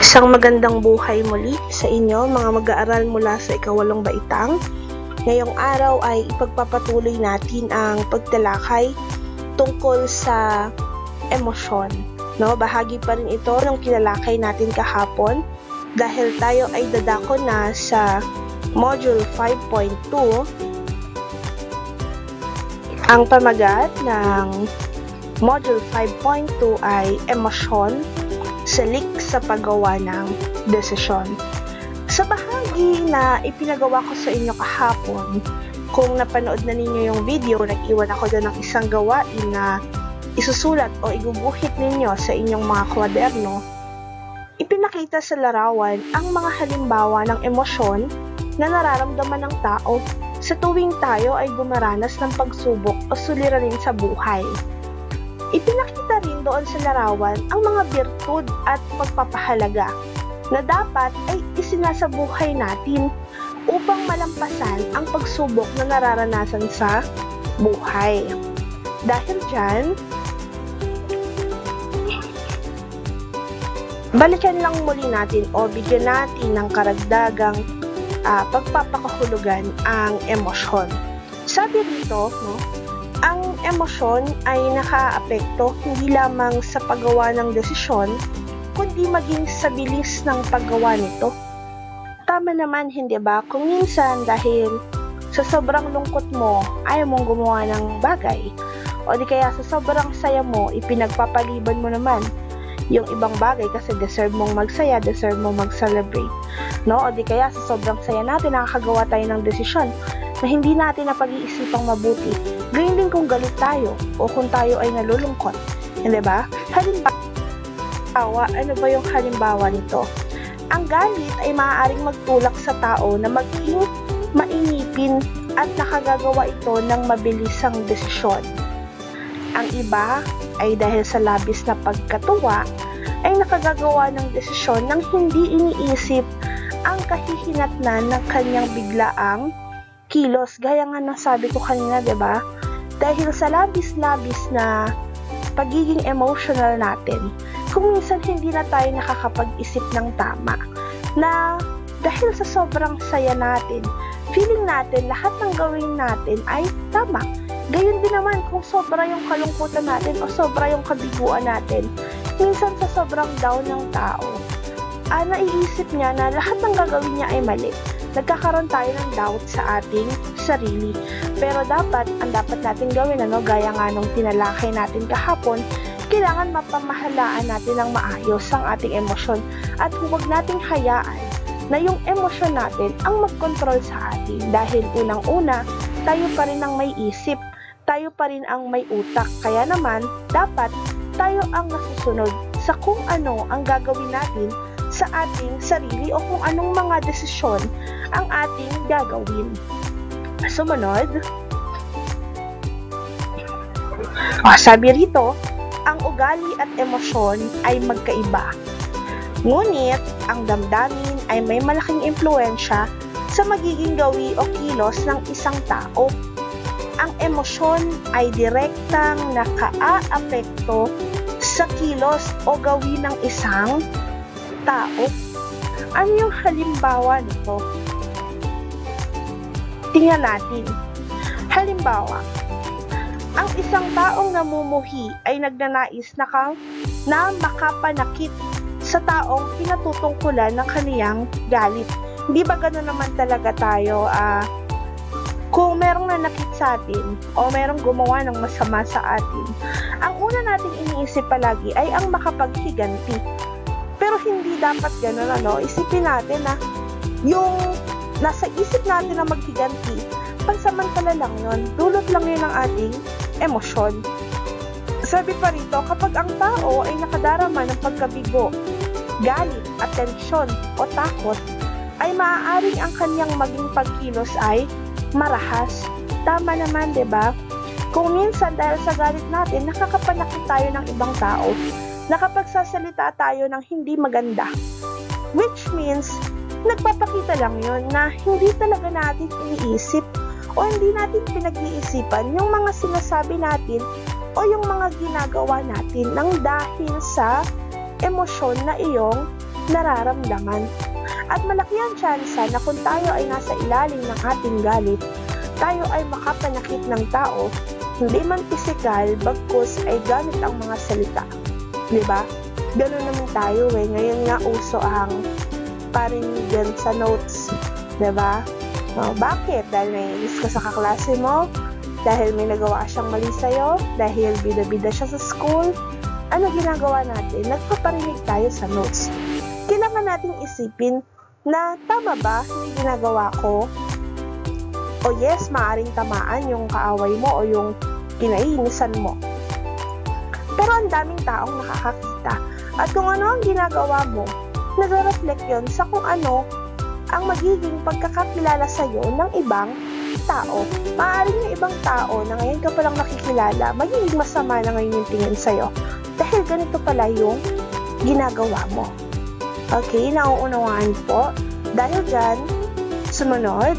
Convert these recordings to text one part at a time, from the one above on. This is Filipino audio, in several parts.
Isang magandang buhay muli sa inyo mga mag-aaral mula sa ikawalong baitang. Ngayong araw ay ipagpapatuloy natin ang pagtalakay tungkol sa emosyon. No, bahagi pa rin ito ng kinalakay natin kahapon dahil tayo ay dadako na sa Module 5.2. Ang pamagat ng Module 5.2 ay emosyon, salik sa paggawa ng desisyon. Sa bahagi na ipinagawa ko sa inyo kahapon, kung napanood na ninyo yung video, nag-iwan ako doon ng isang gawain na isusulat o iguguhit ninyo sa inyong mga kwaderno. Ipinakita sa larawan ang mga halimbawa ng emosyon na nararamdaman ng tao sa tuwing tayo ay dumaranas ng pagsubok o suliranin sa buhay. Ipinakita rin doon sa larawan ang mga birtud at pagpapahalaga na dapat ay isinasabuhay natin upang malampasan ang pagsubok na nararanasan sa buhay. Dahil dyan, balikan lang muli natin o bigyan natin ng karagdagang pagpapakahulugan ang emosyon. Sabi rito, no, ang emosyon ay nakaaapekto hindi lamang sa paggawa ng desisyon, kundi maging sa bilis ng paggawa nito. Tama naman, hindi ba? Kung minsan dahil sa sobrang lungkot mo, ayaw mong gumawa ng bagay. O di kaya sa sobrang saya mo, ipinagpapaliban mo naman yung ibang bagay kasi deserve mong magsaya, deserve mong mag-celebrate. No? O di kaya sa sobrang saya natin, nakakagawa tayo ng desisyon na hindi natin napag-iisipang mabuti. Gayun din kung galit tayo o kung tayo ay nalulungkot. Hindi ba? Halimbawa, ano ba yung halimbawa nito? Ang galit ay maaaring magtulak sa tao na maging mainipin at nakagagawa ito ng mabilisang desisyon. Ang iba ay dahil sa labis na pagkatuwa ay nakagagawa ng desisyon nang hindi iniisip ang kahihinatnan ng kanyang biglaang kilos. Gaya nga ng sabi ko kanina, diba? Dahil sa labis-labis na pagiging emotional natin, kung minsan hindi na tayo nakakapag-isip ng tama, na dahil sa sobrang saya natin, feeling natin lahat ng gawin natin ay tama. Gayon din naman kung sobra yung kalungkutan natin o sobra yung kabiguan natin. Minsan sa sobrang down ng tao, naiisip niya na lahat ng gagawin niya ay mali. Nagkakaroon tayo ng doubt sa ating sarili. Pero ang dapat natin gawin, gaya nga nung tinalakay natin kahapon, kailangan mapamahalaan natin ng maayos ang ating emosyon at huwag nating hayaan na yung emosyon natin ang mag-control sa atin. Dahil unang-una, tayo pa rin ang may isip, tayo pa rin ang may utak. Kaya naman, dapat tayo ang nasusunod sa kung ano ang gagawin natin sa ating sarili o kung anong mga desisyon ang ating gagawin. Sumunod, sabi rito, ang ugali at emosyon ay magkaiba. Ngunit, ang damdamin ay may malaking impluwensya sa magiging gawi o kilos ng isang tao. Ang emosyon ay direktang nakaaapekto sa kilos o gawi ng isang tao. Ano yung halimbawa nito? Tingnan natin. Halimbawa, ang isang taong namumuhi ay nagnanais na makapanakit sa taong pinatutungkulan ng kaniyang galit. Hindi ba gano'n naman talaga tayo kung merong nanakit sa atin o merong gumawa ng masama sa atin, ang una nating iniisip palagi ay ang makapaghiganti. Pero hindi dapat gano'n, Isipin natin na yung nasa isip natin na maghiganti, pansamantala lang yun, dulot lang yun ng ating emosyon. Sabi pa rito, kapag ang tao ay nakadarama ng pagkabigo, galit, atensyon o takot, ay maaaring ang kanyang maging pagkilos ay marahas. Tama naman, diba? Kung minsan dahil sa galit natin, nakakapanakit tayo ng ibang tao, nakapagsasalita tayo ng hindi maganda. Which means, nagpapakita lang yun na hindi talaga natin iniisip o hindi natin pinag-iisipan yung mga sinasabi natin o yung mga ginagawa natin nang dahil sa emosyon na iyong nararamdaman. At malaki ang tsansa na kung tayo ay nasa ilalim ng ating galit, tayo ay makapanakit ng tao, hindi man pisikal, bagkus ay gamit ang mga salita. Diba? Ganun naman tayo eh. Ngayon nga uso ang parinigan sa notes. Diba? Bakit? Dahil naiinis ka sa kaklase mo? Dahil may nagawa siyang mali sa'yo? Dahil bida-bida siya sa school? Ano ginagawa natin? Nagpaparinig tayo sa notes. Kailangan nating isipin na tama ba yung ginagawa ko? O yes, maaaring tamaan yung kaaway mo o yung kinaiinisan mo. Pero ang daming taong nakakakita. At kung ano ang ginagawa mo, nagre-reflect yun sa kung ano ang magiging pagkakakilala sa'yo ng ibang tao. Maaaring yung ibang tao na ngayon ka palang nakikilala, magiging masama na ngayon yung tingin sa'yo. Dahil ganito pala yung ginagawa mo. Okay, nauunawaan po. Dahil dyan, sumunod.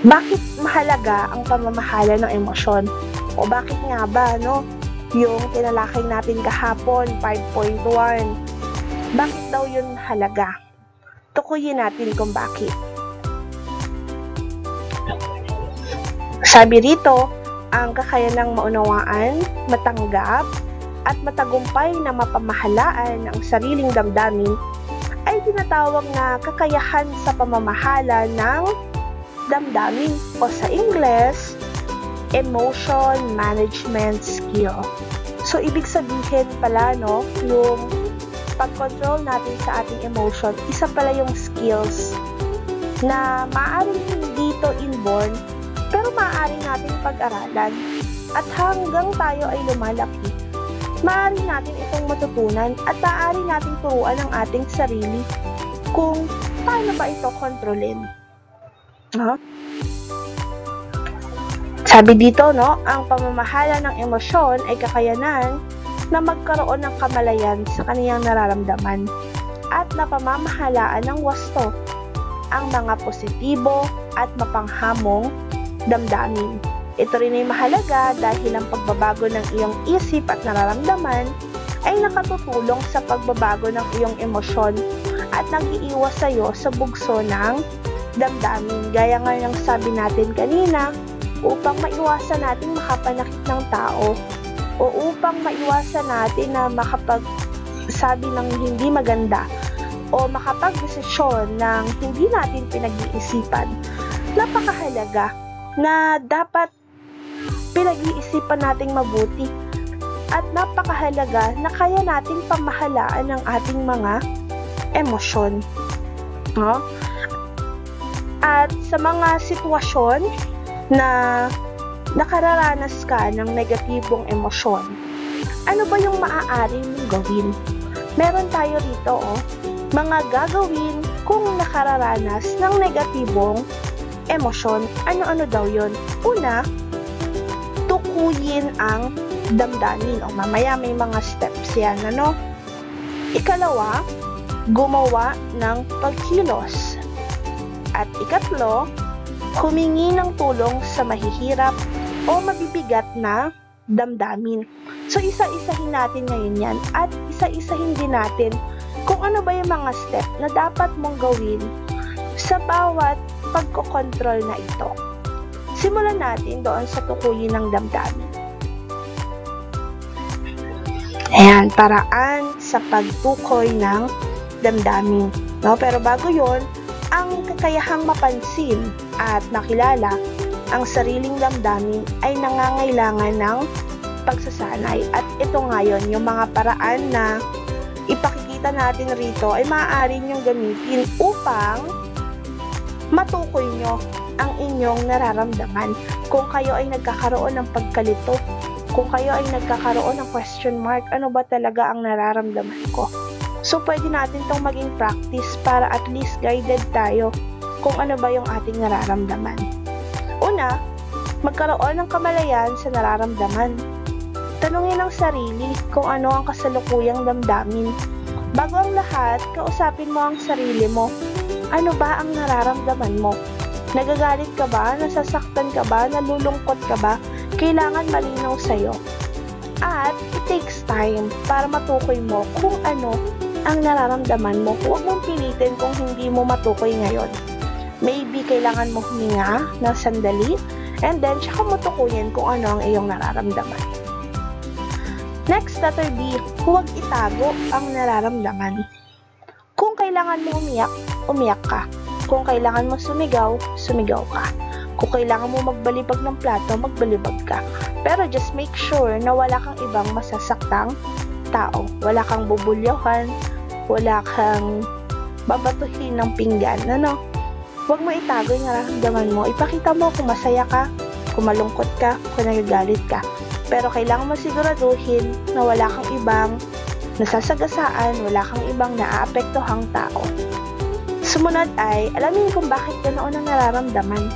Bakit mahalaga ang pamamahala ng emosyon? O bakit nga ba, no? Yung tinalakay natin kahapon, 5.1. Bakit daw yun halaga? Tukuyin natin kung bakit. Sabi rito, ang kakayanang maunawaan, matanggap, at matagumpay na mapamahalaan ang sariling damdamin ay tinatawag na kakayahan sa pamamahala ng damdamin o sa English, emotion management skill. So, ibig sabihin pala, no, yung pag-control natin sa ating emotion, isa pala yung skills na maaaring hindi to inborn, pero maaari natin pag-aralan. At hanggang tayo ay lumalaki, maaari natin itong matutunan at maaari natin turuan ang ating sarili kung paano ba ito kontrolin. Sabi dito, no, ang pamamahala ng emosyon ay kakayanan na magkaroon ng kamalayan sa kaniyang nararamdaman at napamamahalaan ng wasto ang mga positibo at mapanghamong damdamin. Ito rin ay mahalaga dahil ang pagbabago ng iyong isip at nararamdaman ay nakatutulong sa pagbabago ng iyong emosyon at nag-iiwas sa iyo sa bugso ng damdamin. Gaya nga ng sabi natin kanina, upang maiwasan natin makapanakit ng tao o upang maiwasan natin na makapagsabi ng hindi maganda o makapagdesisyon ng hindi natin pinag-iisipan. Napakahalaga na dapat pinag-iisipan nating mabuti at napakahalaga na kaya nating pamahalaan ang ating mga emosyon. No? At sa mga sitwasyon na nakararanas ka ng negatibong emosyon, ano ba yung maaari mong gawin? Meron tayo rito, mga gagawin kung nakararanas ng negatibong emosyon. Ano-ano daw yun? Una, tukuyin ang damdamin. O mamaya may mga steps yan, ano? Ikalawa, gumawa ng pagkilos. At ikatlo, humingi ng tulong sa mahihirap o mabibigat na damdamin. So, isa-isahin natin ngayon yan at isa-isahin din natin kung ano ba yung mga step na dapat mong gawin sa bawat pagkokontrol na ito. Simulan natin doon sa tukuyin ng damdamin. Ayan, paraan sa pagtukoy ng damdamin. No? Pero bago yon, ang kakayahang mapansin at makilala ang sariling damdamin ay nangangailangan ng pagsasanay. At ito ngayon, yung mga paraan na ipakikita natin rito ay maaari niyong gamitin upang matukoy nyo ang inyong nararamdaman. Kung kayo ay nagkakaroon ng pagkalito, kung kayo ay nagkakaroon ng question mark, ano ba talaga ang nararamdaman ko? So, pwede natin itong maging practice para at least guided tayo kung ano ba yung ating nararamdaman. Una, magkaroon ng kamalayan sa nararamdaman. Tanungin ang sarili kung ano ang kasalukuyang damdamin. Bago ang lahat, kausapin mo ang sarili mo. Ano ba ang nararamdaman mo? Nagagalit ka ba? Nasasaktan ka ba? Nalulungkot ka ba? Kailangan malinaw sa'yo. At it takes time para matukoy mo kung ano ang nararamdaman mo. Huwag mong pilitin kung hindi mo matukoy ngayon. Maybe kailangan mo huminga ng sandali and then tsaka mo tukuyin kung ano ang iyong nararamdaman. Next, letter B, huwag itago ang nararamdaman. Kung kailangan mo umiyak, umiyak ka. Kung kailangan mo sumigaw, sumigaw ka. Kung kailangan mo magbalibag ng plato, magbalibag ka. Pero just make sure na wala kang ibang masasaktang tao. Wala kang bubulyawan, wala kang babatuhin ng pinggan. Huwag mo itago yung nararamdaman mo. Ipakita mo kung masaya ka, kung malungkot ka, kung nagagalit ka. Pero kailangan mo siguraduhin na wala kang ibang nasasagasaan, wala kang ibang naaapektohang tao. Sumunod ay, alamin kung bakit ganoon ang nararamdaman.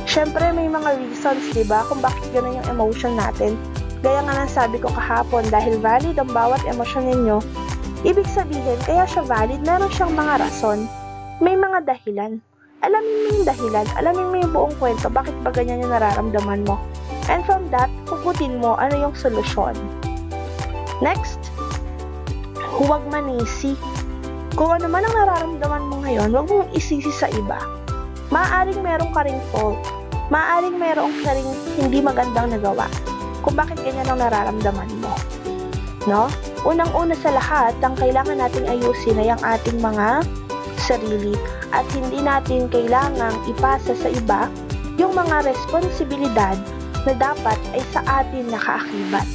Syempre, may mga reasons, diba, kung bakit ganoon yung emotion natin. Gaya nga ng sabi ko kahapon, dahil valid ang bawat emosyon ninyo, ibig sabihin, kaya siya valid, meron siyang mga rason. May mga dahilan. Alamin mo yung dahilan, alamin mo yung buong kwento, bakit ba ganyan yung nararamdaman mo. And from that, hugutin mo ano yung solusyon. Next, huwag manisi. Kung ano man ang nararamdaman mo ngayon, huwag mong isisi sa iba. Maaaring meron ka ring fault. Maaaring meron ka ring hindi magandang nagawa. Kung bakit ganyan ang nararamdaman mo. No? Unang-una sa lahat, ang kailangan nating ayusin ay ang ating mga sarili. At hindi natin kailangang ipasa sa iba yung mga responsibilidad na dapat ay sa atin nakaakibat.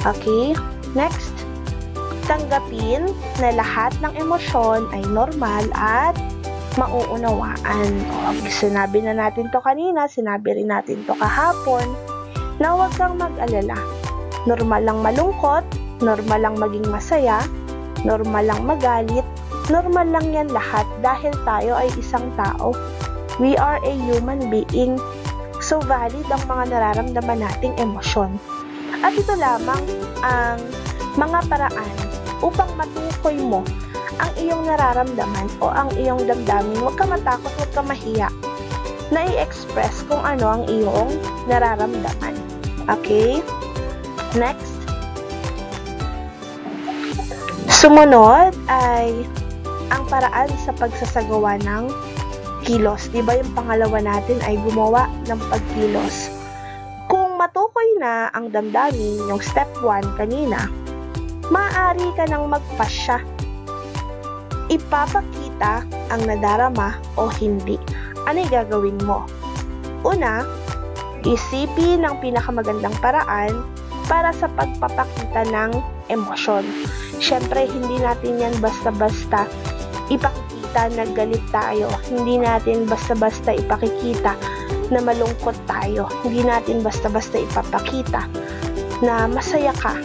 Okay? Next, tanggapin na lahat ng emosyon ay normal at mauunawaan. Sinabi na natin to kanina, sinabi rin natin to kahapon, na huwag kang mag-alala. Normal lang malungkot, normal lang maging masaya, normal lang magalit, normal lang yan lahat dahil tayo ay isang tao. We are a human being. So, valid ang mga nararamdaman nating emosyon. At ito lamang ang mga paraan upang matukoy mo ang iyong nararamdaman o ang iyong damdamin. Huwag ka matakot, huwag ka mahiya na i-express kung ano ang iyong nararamdaman. Okay? Next. Sumunod ay ang paraan sa pagsasagawa ng kilos. Diba yung pangalawa natin ay gumawa ng pagkilos. Kung matukoy na ang damdamin, yung step 1 kanina, maaari ka nang magpasya. Ipapakita ang nadarama o hindi. Ano yung gagawin mo? Una, isipin ang pinakamagandang paraan para sa pagpapakita ng emosyon. Siyempre, hindi natin yan basta-basta ipakikita na galit tayo. Hindi natin basta-basta ipakikita na malungkot tayo. Hindi natin basta-basta ipapakita na masaya ka.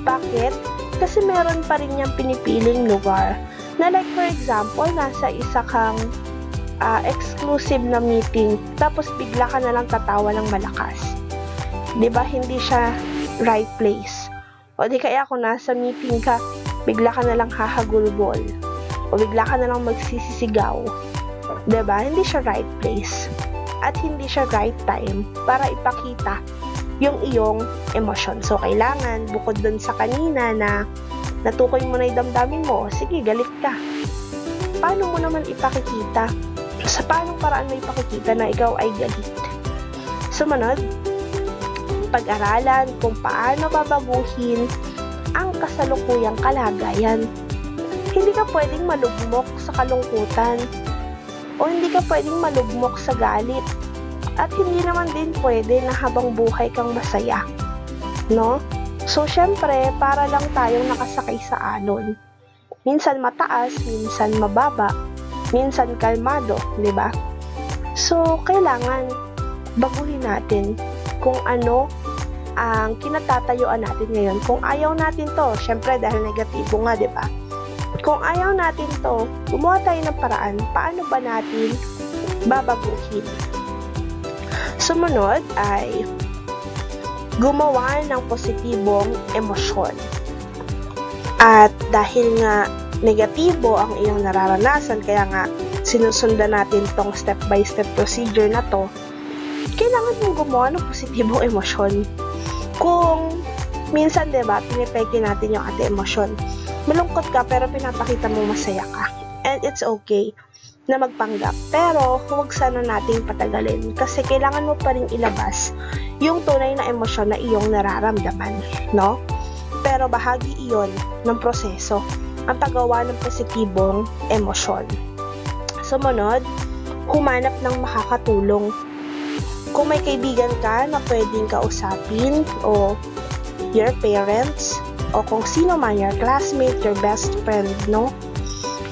Bakit? Kasi meron pa rin yung pinipiling lugar. Na like for example, nasa isa kang exclusive na meeting, tapos bigla ka na lang tatawa ng malakas. Diba? Hindi siya right place. O di kaya kung nasa meeting ka, bigla ka na lang hahagulgol. O bigla ka na lang magsisisigaw. Diba? Hindi siya right place. At hindi siya right time para ipakita yung iyong emosyon. So, kailangan, bukod dun sa kanina na natukoy mo na yung damdamin mo, sige, galit ka. Paano mo naman ipakikita? Sa paanong paraan mo ipakikita na ikaw ay galit? Sumunod, pag-aralan kung paano babaguhin ang kasalukuyang kalagayan. Hindi ka pwedeng malugmok sa kalungkutan o hindi ka pwedeng malugmok sa galit. At hindi naman din pwede na habang buhay kang masaya. No? So, syempre, para lang tayong nakasakay sa alon. Minsan mataas, minsan mababa, minsan kalmado, di ba? So, kailangan baguhin natin kung ano ang kinatatayuan natin ngayon. Kung ayaw natin to, syempre dahil negatibo nga, di ba? Kung ayaw natin to, gumawa tayo ng paraan, paano ba natin babaguhin? Sumunod ay gumawa ng positibong emosyon. At dahil nga negatibo ang iyong nararanasan, kaya nga sinusundan natin tong step-by-step procedure na to, kailangan mong gumawa ng positibong emosyon. Kung Minsan, diba, pinipeke natin yung ating emosyon. Malungkot ka, pero pinapakita mo masaya ka. And it's okay na magpanggap. Pero, huwag sana nating patagalin. Kasi kailangan mo pa rin ilabas yung tunay na emosyon na iyong nararamdaman, no? Pero bahagi iyon ng proseso, ang paggawa ng positibong emosyon. Sumunod, humanap ng makakatulong. Kung may kaibigan ka na pwedeng kausapin, o your parents, o kung sino man, your classmate, your best friend, no?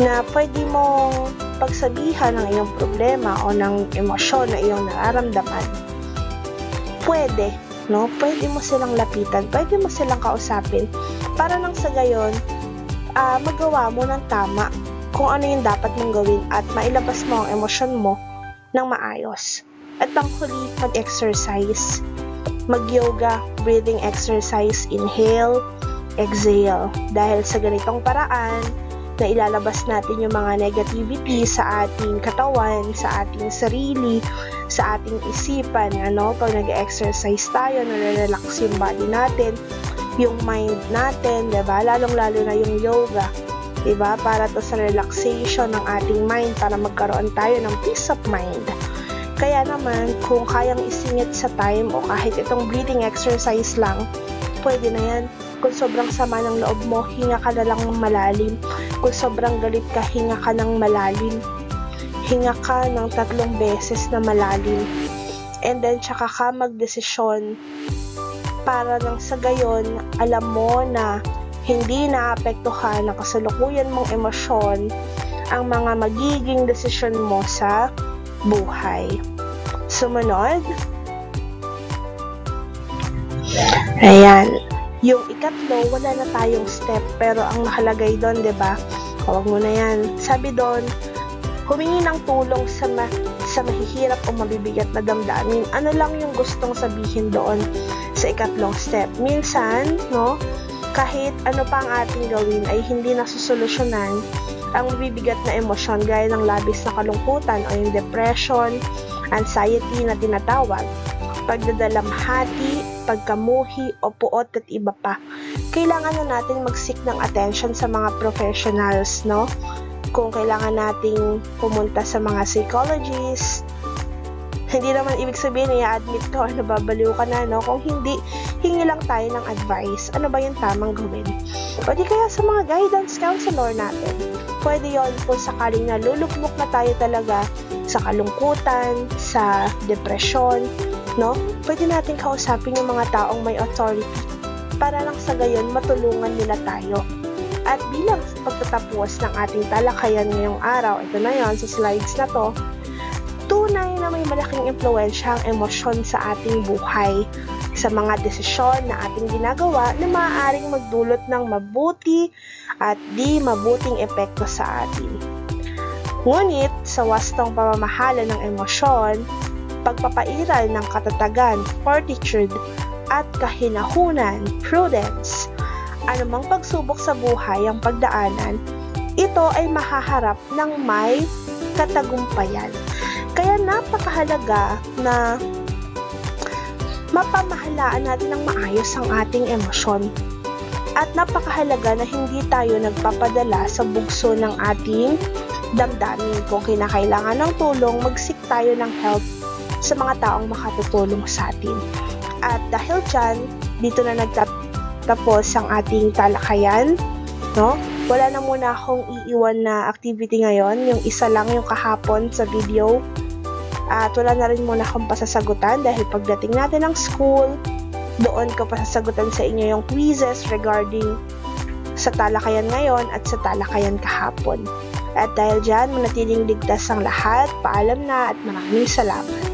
Na pwede mong pagsabihan ng iyong problema o ng emosyon na iyong nararamdaman. Pwede, no? Pwede mo silang lapitan, pwede mo silang kausapin para nang sa gayon, magawa mo ng tama kung ano yung dapat mong gawin at mailabas mo ang emosyon mo ng maayos. At panghuli, mag-exercise. Mag-yoga, breathing exercise, inhale, exhale. Dahil sa ganitong paraan, na ilalabas natin yung mga negativity sa ating katawan, sa ating sarili, sa ating isipan, pag nag-exercise tayo, nare-relax yung body natin, yung mind natin, diba? Lalong-lalo na yung yoga, diba? Para to sa relaxation ng ating mind, para magkaroon tayo ng peace of mind. Kaya naman, kung kayang isingit sa time o kahit itong breathing exercise lang, pwede na yan. Kung sobrang sama ng loob mo, hinga ka na lang ng malalim. Kung sobrang galit ka, hinga ka ng malalim. Hinga ka ng 3 beses na malalim. And then, tsaka ka magdesisyon para nang sa gayon, alam mo na hindi naapektuhan ng kasalukuyan mong emosyon ang mga magiging desisyon mo sa buhay. Sumunod. Ayan. Yung ikatlo, wala na tayong step, pero ang nakalagay doon, diba? Huwag mo na yan. Sabi doon, humingi ng tulong sa mahihirap o mabibigat na damdamin. Ano lang yung gustong sabihin doon sa ikatlong step? Minsan, no, kahit ano pa ang ating gawin ay hindi nasusolusyonan ang mabibigat na emosyon gaya ng labis na kalungkutan o yung depression, anxiety na tinatawag, pagdadalamhati, pagkamuhi o puot at iba pa. Kailangan na natin mag-seek ng attention sa mga professionals, no? Kung kailangan nating pumunta sa mga psychologists, hindi naman ibig sabihin i-admit ko, babaliw ka na, no? Kung hindi, hingi lang tayo ng advice. Ano ba yung tamang gawin? O di kaya sa mga guidance counselor natin. Pwede yon kung sakaling nalulugmok na tayo talaga sa kalungkutan, sa depression, no? Pwede natin kausapin yung mga taong may authority para lang sa gayon matulungan nila tayo. At bilang pagtatapos ng ating talakayan ngayong araw, ito na yon sa slides na to, tunay na may malaking impluwensya ang emosyon sa ating buhay, sa mga desisyon na ating ginagawa na maaaring magdulot ng mabuti at di mabuting epekto sa atin. Ngunit, sa wastong pamamahala ng emosyon, pagpapairal ng katatagan, fortitude, at kahinahunan, prudence, anumang pagsubok sa buhay ang pagdaanan, ito ay mahaharap ng may katagumpayan. Kaya napakahalaga na mapamahalaan natin ng maayos ang ating emosyon. At napakahalaga na hindi tayo nagpapadala sa bugso ng ating damdamin. Kung kinakailangan ng tulong, mag-seek tayo ng help sa mga taong makatutulong sa atin. At dahil dyan, dito na nagtatapos ang ating talakayan, no? Wala na muna akong iiwan na activity ngayon, yung isa lang yung kahapon sa video. At wala na rin muna akong pasasagutan dahil pagdating natin ng school, doon ko pasasagutan sa inyo yung quizzes regarding sa talakayan ngayon at sa talakayan kahapon. At dahil dyan, manatiling ligtas ang lahat. Paalam na at maraming salamat.